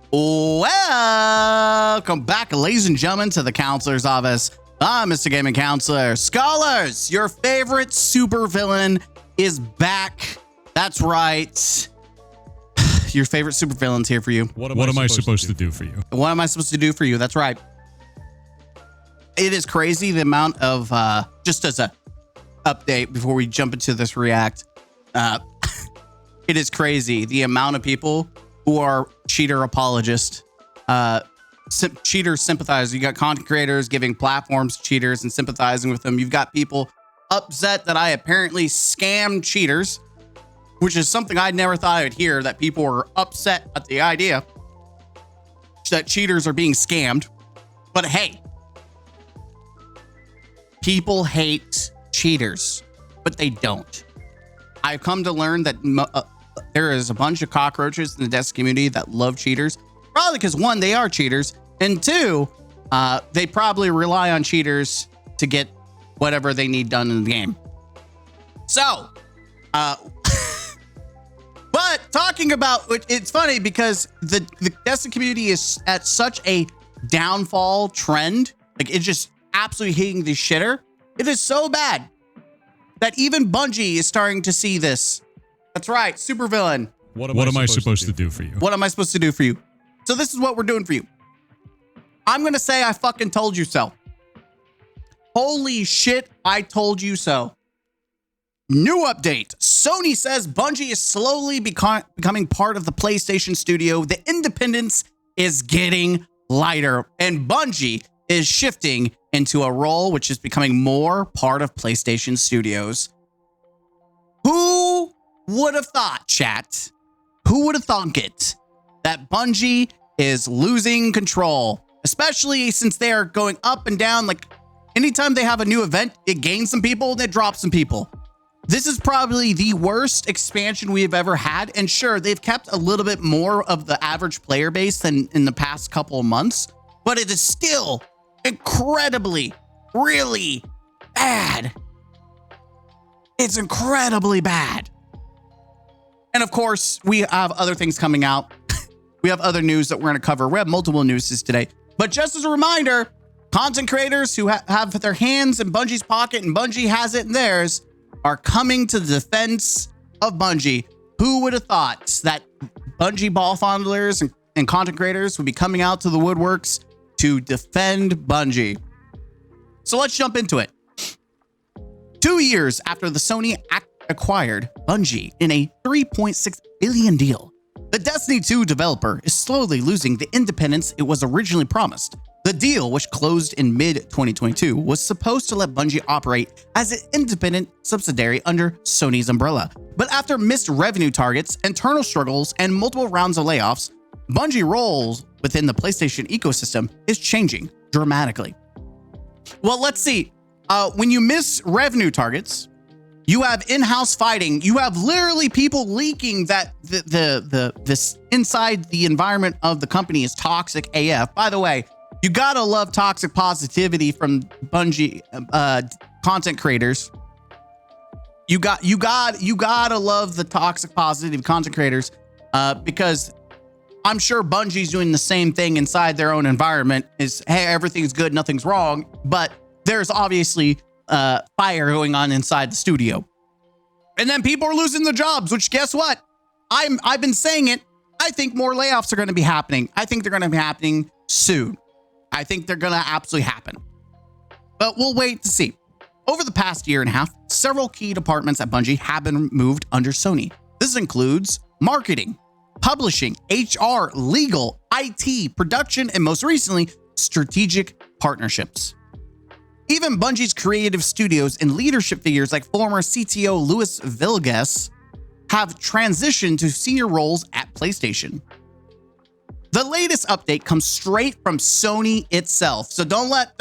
Welcome back, ladies and gentlemen, to the Counselor's Office. I'm Mr. Gaming Counselor. Scholars, your favorite supervillain is back. That's right. Your favorite supervillain's here for you. What am I supposed to do for you? What am I supposed to do for you? That's right. It is crazy the amount of, just as a update before we jump into this react, it is crazy the amount of people who are cheater apologists, cheater sympathizers. You got content creators giving platforms to cheaters and sympathizing with them. You've got people upset that I apparently scammed cheaters, which is something I never thought I would hear, that people were upset at the idea that cheaters are being scammed. But hey, people hate cheaters, but they don't. I've come to learn that there is a bunch of cockroaches in the Destiny community that love cheaters, probably because one, they are cheaters, and two, they probably rely on cheaters to get whatever they need done in the game. So, but talking about, it's funny because the Destiny community is at such a downfall trend. Like, it's just absolutely hitting the shitter. It is so bad that even Bungie is starting to see this. That's right, supervillain. What am I supposed to do for you? What am I supposed to do for you? So this is what we're doing for you. I'm going to say I fucking told you so. Holy shit, I told you so. New update. Sony says Bungie is slowly becoming part of the PlayStation studio. The independence is getting lighter, and Bungie is shifting into a role which is becoming more part of PlayStation Studios. Who would have thought, chat? Who would have thunk it that Bungie is losing control, especially since they are going up and down? Like, anytime they have a new event, it gains some people and it drops some people. This is probably the worst expansion we have ever had. And sure, they've kept a little bit more of the average player base than in the past couple of months, but it is still incredibly, really bad. It's incredibly bad. And of course, we have other things coming out. We have other news that we're going to cover. We have multiple news today. But just as a reminder, content creators who have their hands in Bungie's pocket and Bungie has it in theirs are coming to the defense of Bungie. Who would have thought that Bungie ball fondlers and content creators would be coming out to the woodworks to defend Bungie? So let's jump into it. 2 years after the Sony acquired Bungie in a $3.6 billion deal, the Destiny 2 developer is slowly losing the independence it was originally promised. The deal, which closed in mid-2022, was supposed to let Bungie operate as an independent subsidiary under Sony's umbrella. But after missed revenue targets, internal struggles, and multiple rounds of layoffs, Bungie roles within the PlayStation ecosystem is changing dramatically. Well, let's see. When you miss revenue targets, you have in-house fighting. You have literally people leaking that this inside the environment of the company is toxic AF. By the way, you gotta love toxic positivity from Bungie content creators. You gotta love the toxic positive content creators because I'm sure Bungie's doing the same thing inside their own environment. Is, hey, everything's good, nothing's wrong, but there's obviously fire going on inside the studio. And then people are losing their jobs, which guess what? I've been saying it. I think more layoffs are going to be happening. I think they're going to be happening soon. I think they're going to absolutely happen. But we'll wait to see. Over the past year and a half, several key departments at Bungie have been moved under Sony. This includes marketing, publishing, HR, legal, IT, production, and most recently, strategic partnerships. Even Bungie's creative studios and leadership figures like former CTO Louis Villegas have transitioned to senior roles at PlayStation. The latest update comes straight from Sony itself. So don't let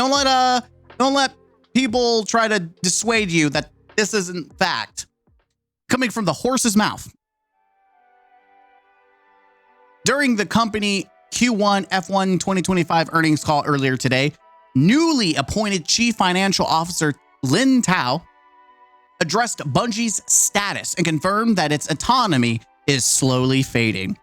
people try to dissuade you that this isn't fact. Coming from the horse's mouth. During the company Q1 F1 2025 earnings call earlier today, newly appointed Chief Financial Officer Lin Tao addressed Bungie's status and confirmed that its autonomy is slowly fading.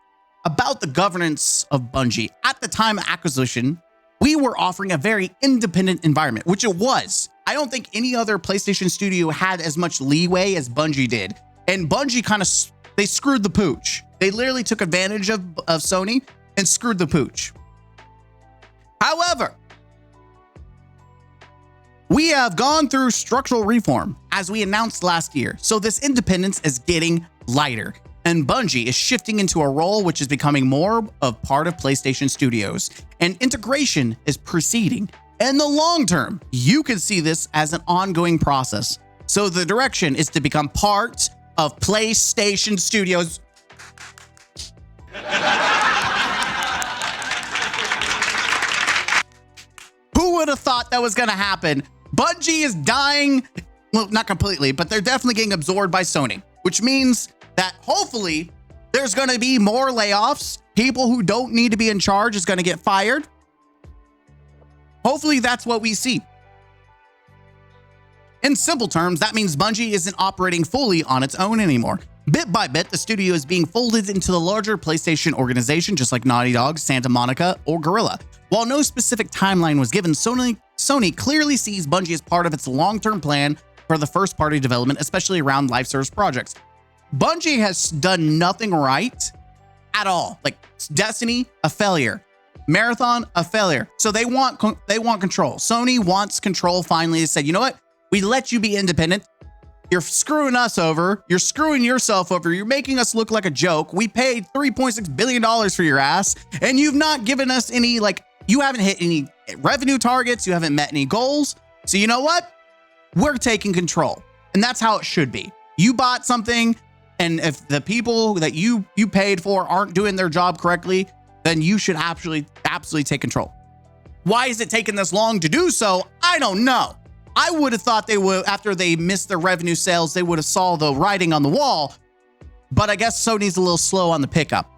about the governance of Bungie. At the time of acquisition, we were offering a very independent environment, which it was. I don't think any other PlayStation studio had as much leeway as Bungie did. And Bungie they screwed the pooch. They literally took advantage of Sony and screwed the pooch. However, we have gone through structural reform, as we announced last year. So this independence is getting lighter. And Bungie is shifting into a role which is becoming more of part of PlayStation Studios. And integration is proceeding. In the long term, you can see this as an ongoing process. So the direction is to become part of PlayStation Studios. Who would have thought that was going to happen? Bungie is dying. Well, not completely, but they're definitely getting absorbed by Sony, which means that hopefully there's going to be more layoffs. People who don't need to be in charge is going to get fired. Hopefully that's what we see. In simple terms, that means Bungie isn't operating fully on its own anymore. Bit by bit, the studio is being folded into the larger PlayStation organization, just like Naughty Dog, Santa Monica, or Guerrilla. While no specific timeline was given, Sony clearly sees Bungie as part of its long-term plan for the first-party development, especially around live service projects. Bungie has done nothing right at all. Like Destiny, a failure. Marathon, a failure. So they want control. Sony wants control finally. They said, you know what? We let you be independent. You're screwing us over. You're screwing yourself over. You're making us look like a joke. We paid $3.6 billion for your ass, and you've not given us any, you haven't hit any revenue targets. You haven't met any goals. So you know what? We're taking control. And that's how it should be. You bought something, and if the people that you paid for aren't doing their job correctly, then you should absolutely take control. Why is it taking this long to do so? I don't know. I would have thought they would, after they missed their revenue sales, they would have saw the writing on the wall, but I guess Sony's a little slow on the pickup.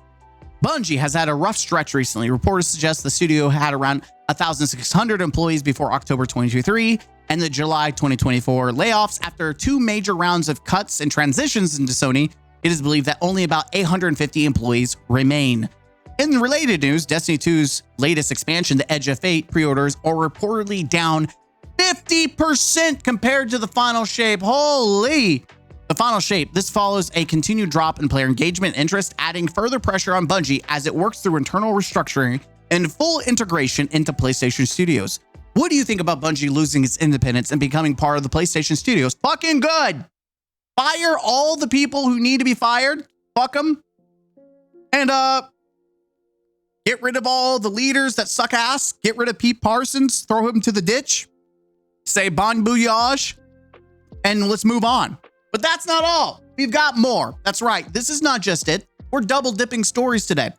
Bungie has had a rough stretch recently. Reports suggest the studio had around 1,600 employees before October 2023 and the July 2024 layoffs. After two major rounds of cuts and transitions into Sony, it is believed that only about 850 employees remain. In related news, Destiny 2's latest expansion, the Edge of Fate, pre-orders are reportedly down 50% compared to the final shape. Holy! The final shape. This follows a continued drop in player engagement interest, adding further pressure on Bungie as it works through internal restructuring and full integration into PlayStation Studios. What do you think about Bungie losing its independence and becoming part of the PlayStation Studios? Fucking good! Fire all the people who need to be fired. Fuck them. And, get rid of all the leaders that suck ass. Get rid of Pete Parsons. Throw him to the ditch. Say bon voyage. And let's move on. But that's not all. We've got more. That's right. This is not just it. We're double dipping stories today.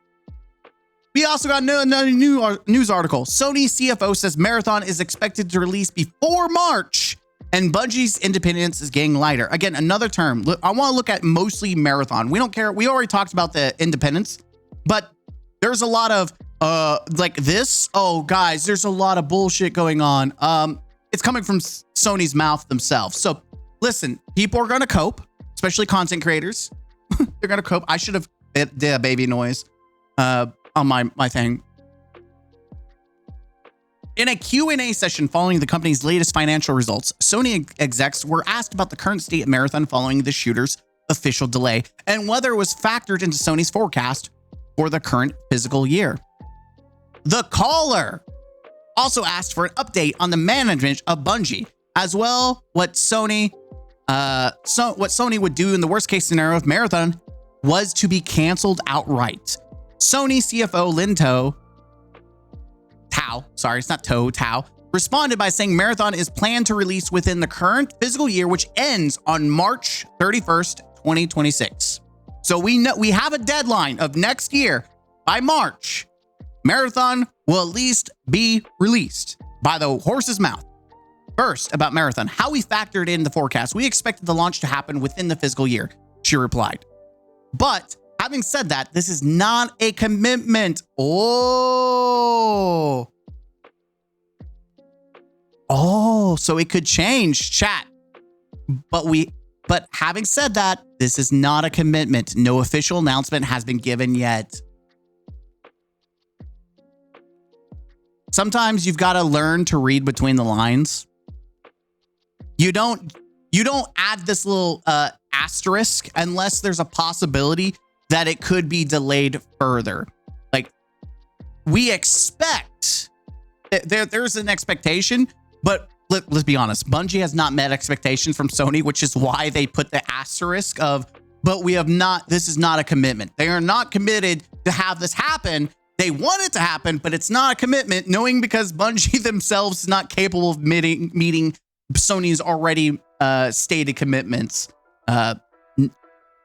We also got another new news article. Sony CFO says Marathon is expected to release before March, and Bungie's independence is getting lighter. Again, another term. I want to look at mostly Marathon. We don't care. We already talked about the independence, but there's a lot of like this. Oh, guys, there's a lot of bullshit going on. It's coming from Sony's mouth themselves. So listen, people are going to cope, especially content creators. They're going to cope. I should have did a baby noise on my thing. In a Q&A session following the company's latest financial results, Sony execs were asked about the current state of Marathon following the shooter's official delay and whether it was factored into Sony's forecast for the current fiscal year. The caller also asked for an update on the management of Bungie, as well what Sony would do in the worst case scenario if Marathon was to be canceled outright. Sony CFO Lin Tao, responded by saying Marathon is planned to release within the current fiscal year, which ends on March 31st, 2026. So we know we have a deadline of next year. By March, Marathon will at least be released by the horse's mouth. First, about Marathon, how we factored in the forecast. We expected the launch to happen within the fiscal year, she replied. But having said that, this is not a commitment. Oh, so it could change, chat. But having said that, this is not a commitment. No official announcement has been given yet. sometimes you've got to learn to read between the lines. You don't add this little asterisk unless there's a possibility that it could be delayed further. Like, we expect there's an expectation, but let's be honest, Bungie has not met expectations from Sony, which is why they put the asterisk of, but we have not, this is not a commitment. They are not committed to have this happen. They want it to happen, but it's not a commitment, knowing because Bungie themselves is not capable of meeting Sony's already stated commitments.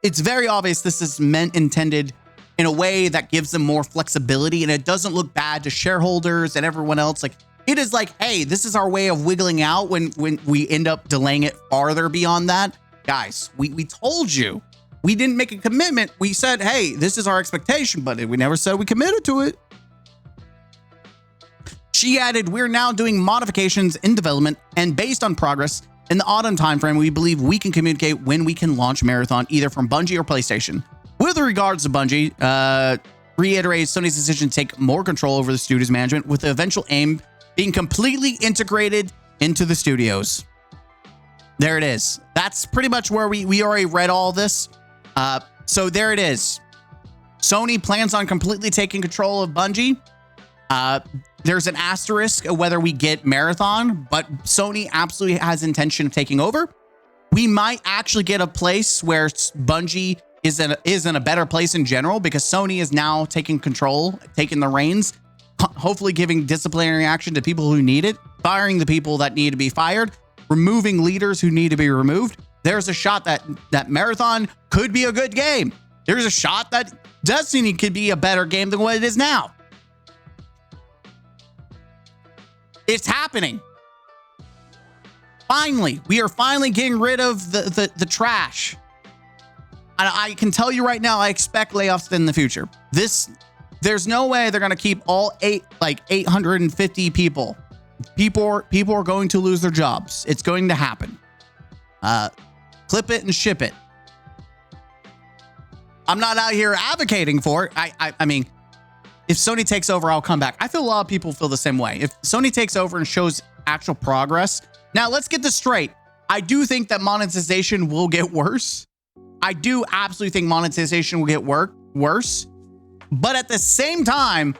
It's very obvious this is intended in a way that gives them more flexibility, and it doesn't look bad to shareholders and everyone else. Like, it is like, hey, this is our way of wiggling out when we end up delaying it farther beyond that. Guys, we told you. We didn't make a commitment. We said, hey, this is our expectation, but we never said we committed to it. She added, we're now doing modifications in development, and based on progress in the autumn timeframe, we believe we can communicate when we can launch Marathon, either from Bungie or PlayStation. With regards to Bungie, reiterates Sony's decision to take more control over the studio's management, with the eventual aim being completely integrated into the studios. There it is. That's pretty much where we already read all this. So there it is. Sony plans on completely taking control of Bungie. There's an asterisk of whether we get Marathon, but Sony absolutely has intention of taking over. We might actually get a place where Bungie is in a better place in general, because Sony is now taking control, taking the reins, hopefully giving disciplinary action to people who need it, firing the people that need to be fired, removing leaders who need to be removed. There's a shot that Marathon could be a good game. There's a shot that Destiny could be a better game than what it is now. It's happening. Finally, we are finally getting rid of the trash. And I can tell you right now, I expect layoffs in the future. There's no way they're going to keep all 850 people. People are going to lose their jobs. It's going to happen. Clip it and ship it. I'm not out here advocating for it. I mean, if Sony takes over, I'll come back. I feel a lot of people feel the same way. If Sony takes over and shows actual progress. Now, let's get this straight. I do think that monetization will get worse. I do absolutely think monetization will get worse. But at the same time,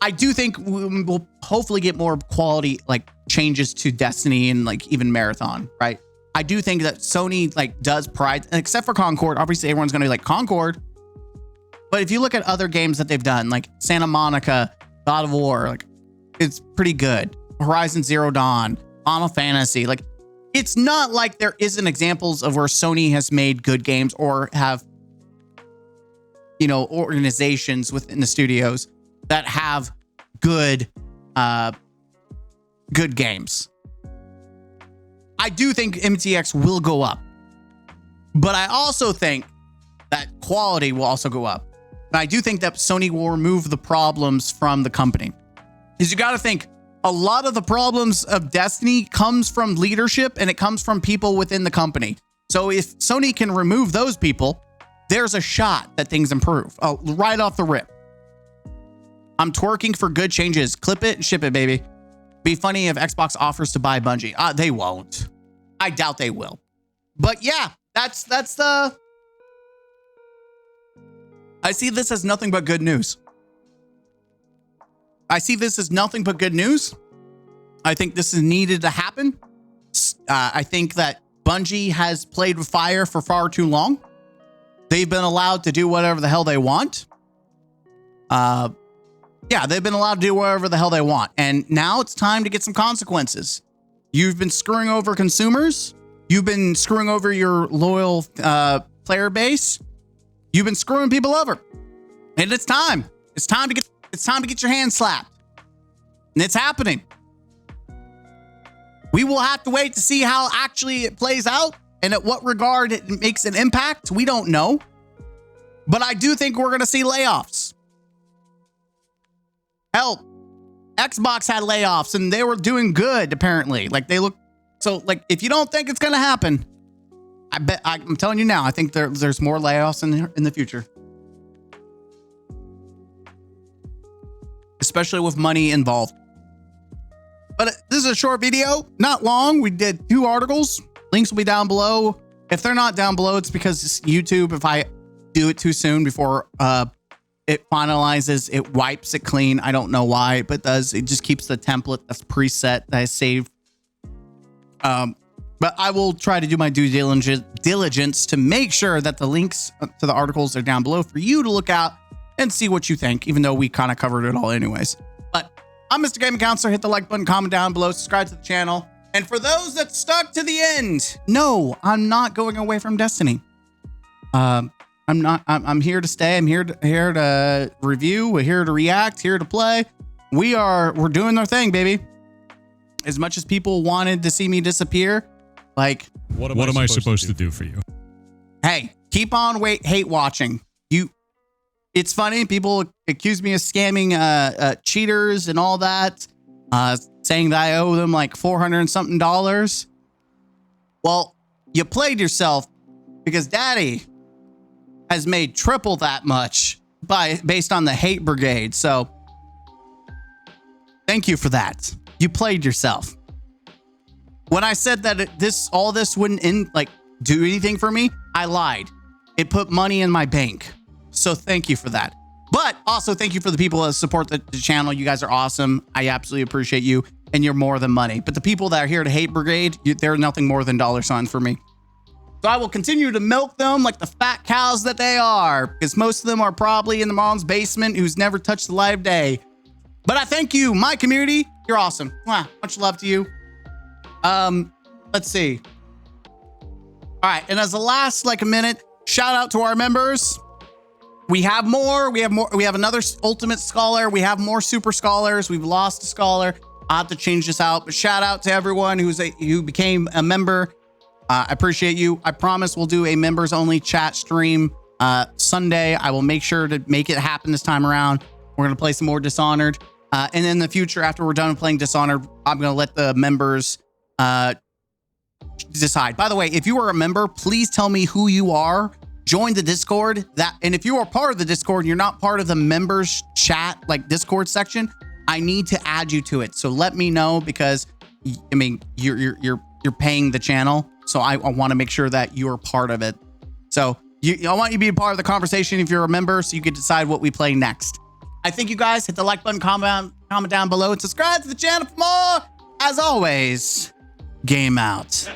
I do think we'll hopefully get more quality, like, changes to Destiny and, like, even Marathon, right? I do think that Sony, like, does pride, except for Concord. Obviously, everyone's going to be like, Concord. But if you look at other games that they've done, like Santa Monica, God of War, like, it's pretty good. Horizon Zero Dawn, Final Fantasy, like, it's not like there isn't examples of where Sony has made good games or have, you know, organizations within the studios that have good games. I do think MTX will go up, but I also think that quality will also go up. And I do think that Sony will remove the problems from the company. Because you got to think, a lot of the problems of Destiny comes from leadership, and it comes from people within the company. So if Sony can remove those people, there's a shot that things improve right off the rip. I'm twerking for good changes. Clip it and ship it, baby. Be funny if Xbox offers to buy Bungie. They won't. I doubt they will. But yeah, that's the... I see this as nothing but good news. I see this as nothing but good news. I think this is needed to happen. I think that Bungie has played with fire for far too long. They've been allowed to do whatever the hell they want. Yeah, they've been allowed to do whatever the hell they want. And now it's time to get some consequences. You've been screwing over consumers. You've been screwing over your loyal player base. You've been screwing people over. And it's time. It's time to get your hand slapped. And it's happening. We will have to wait to see how actually it plays out and at what regard it makes an impact. We don't know. But I do think we're going to see layoffs. Hell, Xbox had layoffs and they were doing good, apparently. Like, they look... So, like, if you don't think it's going to happen, I'm telling you now, I think there's more layoffs in the future. Especially with money involved. this is a short video, not long. We did 2 articles. Links will be down below. If they're not down below, it's because it's YouTube, if I do it too soon before it finalizes, it wipes it clean. I don't know why, but it does. It just keeps the template that's preset that I saved. But I will try to do my due diligence to make sure that the links to the articles are down below for you to look out and see what you think, even though we kind of covered it all anyways. But I'm Mr. Gaming Counselor. Hit the like button, comment down below, subscribe to the channel. And for those that stuck to the end, no, I'm not going away from Destiny. I'm here to stay. I'm here to review. We're here to react, here to play. We're doing our thing, baby. As much as people wanted to see me disappear, like, what am I supposed to do for you? Hey, keep on hate watching. It's funny. People accuse me of scamming cheaters and all that, saying that I owe them like $400 and something. Well, you played yourself because Daddy has made triple that much based on the hate brigade. So thank you for that. You played yourself. When I said that all this wouldn't do anything for me, I lied. It put money in my bank. So thank you for that. But also thank you for the people that support the channel. You guys are awesome. I absolutely appreciate you, and you're more than money. But the people that are here to hate brigade, they're nothing more than $signs for me. So I will continue to milk them like the fat cows that they are, because most of them are probably in the mom's basement who's never touched the light of day. But I thank you, my community. You're awesome. Mwah. Much love to you. Let's see. All right, and as the last a minute, shout out to our members. We have more. We have another Ultimate Scholar. We have more Super Scholars. We've lost a Scholar. I'll have to change this out. But shout out to everyone who became a member. I appreciate you. I promise we'll do a members only chat stream Sunday. I will make sure to make it happen this time around. We're gonna play some more Dishonored. And in the future, after we're done playing Dishonored, I'm gonna let the members decide. By the way, if you are a member, please tell me who you are. Join the Discord. And if you are part of the Discord and you're not part of the members chat, Discord section, I need to add you to it. So let me know, because I mean you're paying the channel, so I want to make sure that you're part of it. So I want you to be a part of the conversation if you're a member, so you can decide what we play next. I thank you guys. Hit the like button, comment down below, and subscribe to the channel for more. As always, game out.